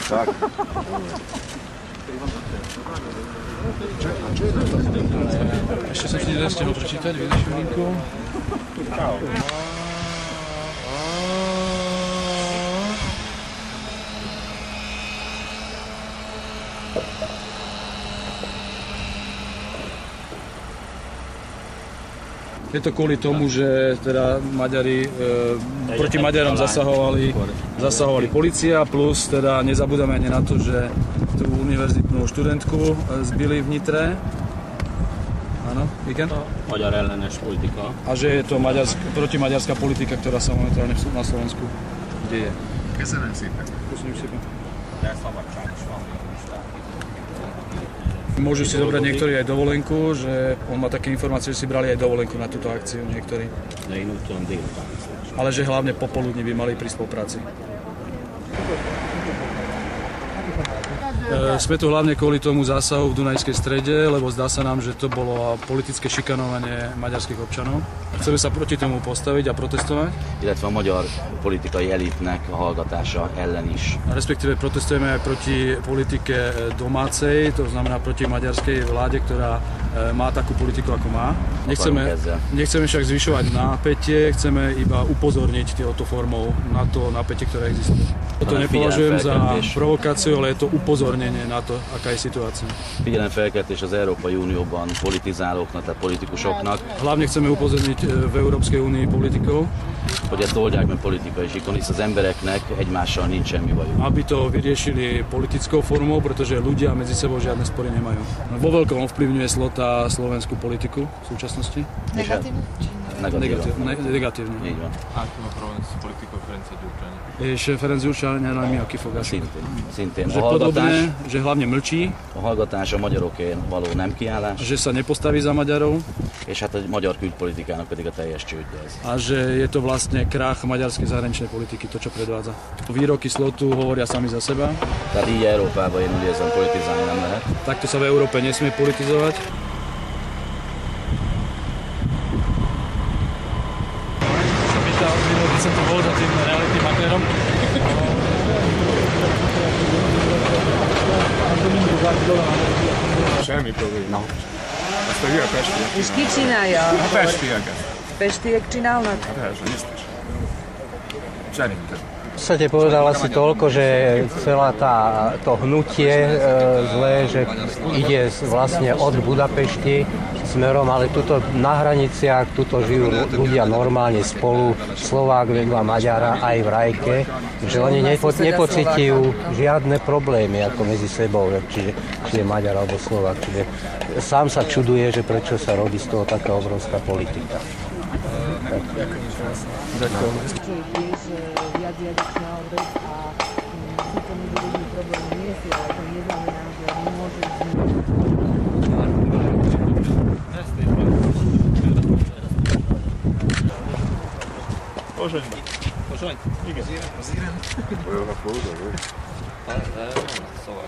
Tak. Ešte som si nestihol prečítať, vydeš chvíľinku. Je to kvôli tomu, že teda Maďari proti Maďarom zasahovali polícia, plus teda nezabúdame ani na to, že tú univerzitnú študentku zbili v Nitre. Áno, igen? Magyar ellenes politika. A že je to protimaďarská politika, ktorá sa momentálne na Slovensku deje. Köszönöm szépen. Köszönjük szépen. De szabadság is van. Môžu si zobrať niektorí aj dovolenku, že on má také informácie, že si brali aj dovolenku na túto akciu niektorí. Ale že hlavne popoludní by mali pri spolupráci. Sme tu hlavne kvôli tomu zásahu v Dunajskej Strede, lebo zdá sa nám, že to bolo politické šikanovanie maďarských občanov. Chceme sa proti tomu postaviť a protestovať. Illetve a magyar politikai elitnek a hallgatása ellen is. Respektíve protestujeme aj proti politike domácej, to znamená proti maďarskej vláde, ktorá má takú politiku, ako má. Nechceme však zvyšovať napätie, chceme iba upozorniť touto formou na to napätie, ktoré existuje. Toto nepovažujem za provokáciu, ale je to upozornenie na to, aká je situácia. Figyelemfelkeltés az Európai Unióban politizálóknak, tehát politikusoknak. Hlavne chceme upozorniť v Európskej únii politikov, hogy ezt oldják meg politikai síkon, hisz az embereknek egymással nincs semmi bajuk. Aby to vyriešili politickou formou, pretože ľudia medzi sebou žiadne spory nemajú. Vo veľkom ovplyvňuje Slota slovenskú politiku v súčasnosti. Negatívne? Negatívne. Így van. Átkom a Provence politikó Ferenc Gyurcsány. És Ferenc Gyurcsány mi a kifogásuk. Szintén. Že podobné, že hlavne mlčí. A hallgatás a magyarokért való nem kiállás. Že sa nepostaví za Maďarov. És hát a magyar külpolitikának pedig a teljes csődje ez. A že je to vlastne krach maďarskej zahraničnej politiky, to čo predvádza. Výroky Slotu hovoria sami za seba. Tehát így Európában én úgy érzem, politizálni nem lehet. Takto sa v Európe nesmie politizovať. Minulý som tu bol za tým reality maklérom. Semmi probléma. Azt a hülye pestiek. És ki csinálja? A pestieket. Pestiek csinálnak? Persze, biztos. Szerintem. V podstate povedal asi toľko, že celá to hnutie zlé, že ide vlastne od Budapešti smerom, ale tuto na hraniciach, tuto žijú ľudia normálne spolu, Slovák vedľa Maďara aj v Rajke, že oni nepocitujú žiadne problémy ako medzi sebou, či je Maďar alebo Slovák. Čiže sám sa čuduje, že prečo sa robí z toho taká obrovská politika. Viac jazyčná odrez a síce medzi ľuďmi problém nie si, ale to neznamená, že nemôže Pozsoň. Pozsoň? Igen. Olyan a fózol, vagy? Szóval.